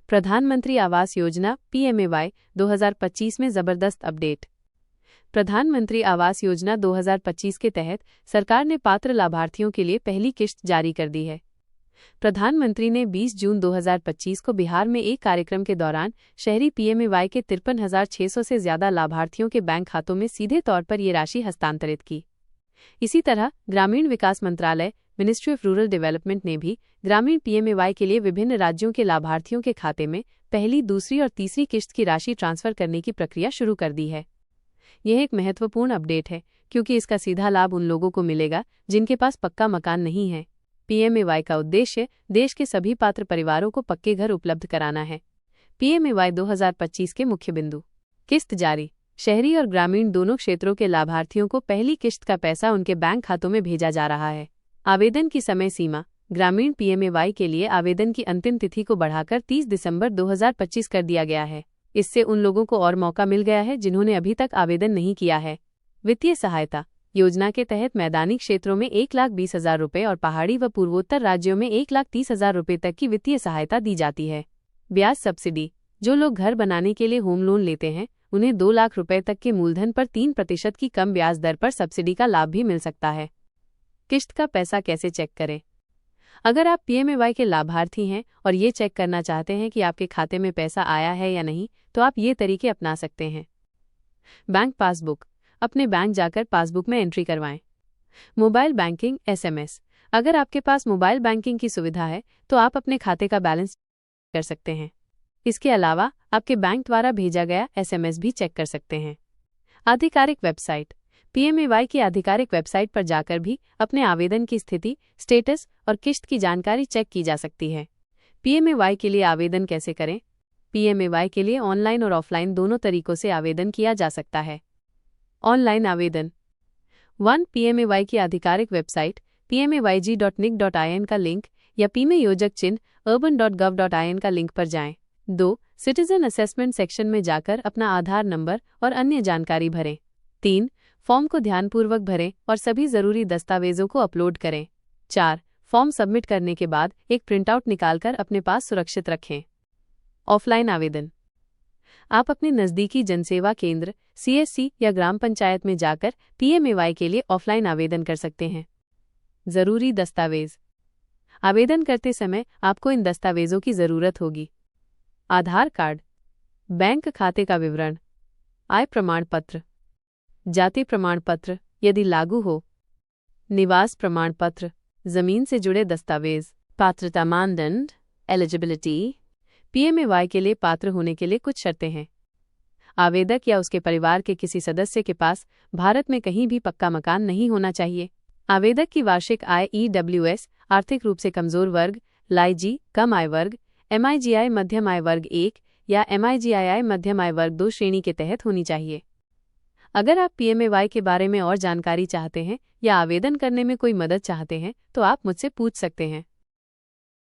प्रधानमंत्री आवास योजना PMAY 2025 में जबरदस्त अपडेट। प्रधानमंत्री आवास योजना 2025 के तहत सरकार ने पात्र लाभार्थियों के लिए पहली किश्त जारी कर दी है। प्रधानमंत्री ने 20 जून 2025 को बिहार में एक कार्यक्रम के दौरान शहरी PMAY के 53,600 से ज्यादा लाभार्थियों के बैंक खातों में सीधे तौर पर ये राशि हस्तांतरित की। इसी तरह ग्रामीण विकास मंत्रालय मिनिस्ट्री ऑफ रूरल डेवलपमेंट ने भी ग्रामीण PMAY के लिए विभिन्न राज्यों के लाभार्थियों के खाते में पहली, दूसरी और तीसरी किश्त की राशि ट्रांसफर करने की प्रक्रिया शुरू कर दी है। यह एक महत्वपूर्ण अपडेट है क्योंकि इसका सीधा लाभ उन लोगों को मिलेगा जिनके पास पक्का मकान नहीं है। PMAY का उद्देश्य देश के सभी पात्र परिवारों को पक्के घर उपलब्ध कराना है। PMAY 2025 के मुख्य बिंदु। किस्त जारी। शहरी और ग्रामीण दोनों क्षेत्रों के लाभार्थियों को पहली किश्त का पैसा उनके बैंक खातों में भेजा जा रहा है। आवेदन की समय सीमा। ग्रामीण PMAY के लिए आवेदन की अंतिम तिथि को बढ़ाकर 30 दिसंबर 2025 कर दिया गया है। इससे उन लोगों को और मौका मिल गया है जिन्होंने अभी तक आवेदन नहीं किया है। वित्तीय सहायता। योजना के तहत मैदानी क्षेत्रों में 1,20,000 रुपये और पहाड़ी व पूर्वोत्तर राज्यों में 1,30,000 रुपये तक की वित्तीय सहायता दी जाती है। ब्याज सब्सिडी। जो लोग घर बनाने के लिए होम लोन लेते हैं उन्हें 2 लाख रुपये तक के मूलधन पर 3% की कम ब्याज दर पर सब्सिडी का लाभ भी मिल सकता है। किश्त का पैसा कैसे चेक करें? अगर आप PMAY के लाभार्थी हैं और ये चेक करना चाहते हैं कि आपके खाते में पैसा आया है या नहीं, तो आप ये तरीके अपना सकते हैं। Bank passbook. अपने बैंक जाकर पासबुक में एंट्री करवाएं। Mobile banking SMS। अगर आपके पास मोबाइल बैंकिंग की सुविधा है तो आप अपने खाते का बैलेंस कर सकते हैं। इसके अलावा आपके बैंक द्वारा भेजा गया SMS भी चेक कर सकते हैं। आधिकारिक वेबसाइट। PMAY की आधिकारिक वेबसाइट पर जाकर भी अपने आवेदन की स्थिति, स्टेटस और किश्त की जानकारी चेक की जा सकती है। PMAY के लिए आवेदन कैसे करें? PMAY के लिए ऑनलाइन और ऑफलाइन दोनों तरीकों से आवेदन किया जा सकता है। ऑनलाइन आवेदन। 1. PMAY की आधिकारिक वेबसाइट pmayg.nic.in का लिंक या पीमे योजक चिन्ह urban.gov.in का लिंक पर जाएं। 2. सिटीजन असेसमेंट सेक्शन में जाकर अपना आधार नंबर और अन्य जानकारी भरें। 3. फॉर्म को ध्यानपूर्वक भरें और सभी जरूरी दस्तावेजों को अपलोड करें। 4. फॉर्म सबमिट करने के बाद एक प्रिंटआउट निकालकर अपने पास सुरक्षित रखें। ऑफलाइन आवेदन। आप अपने नज़दीकी जनसेवा केंद्र CSC या ग्राम पंचायत में जाकर PMAY के लिए ऑफलाइन आवेदन कर सकते हैं। जरूरी दस्तावेज। आवेदन करते समय आपको इन दस्तावेजों की जरूरत होगी। आधार कार्ड, बैंक खाते का विवरण, आय प्रमाण पत्र, जाति प्रमाण पत्र यदि लागू हो, निवास प्रमाण पत्र, जमीन से जुड़े दस्तावेज। पात्रता मानदंड एलिजिबिलिटी। PMAY के लिए पात्र होने के लिए कुछ शर्तें हैं। आवेदक या उसके परिवार के किसी सदस्य के पास भारत में कहीं भी पक्का मकान नहीं होना चाहिए। आवेदक की वार्षिक आय EWS आर्थिक रूप से कमजोर वर्ग, LIG कम आय वर्ग, MIGI मध्यम आय वर्ग 1 या MIGII मध्यम आय वर्ग 2 श्रेणी के तहत होनी चाहिए। अगर आप PMAY के बारे में और जानकारी चाहते हैं या आवेदन करने में कोई मदद चाहते हैं तो आप मुझसे पूछ सकते हैं।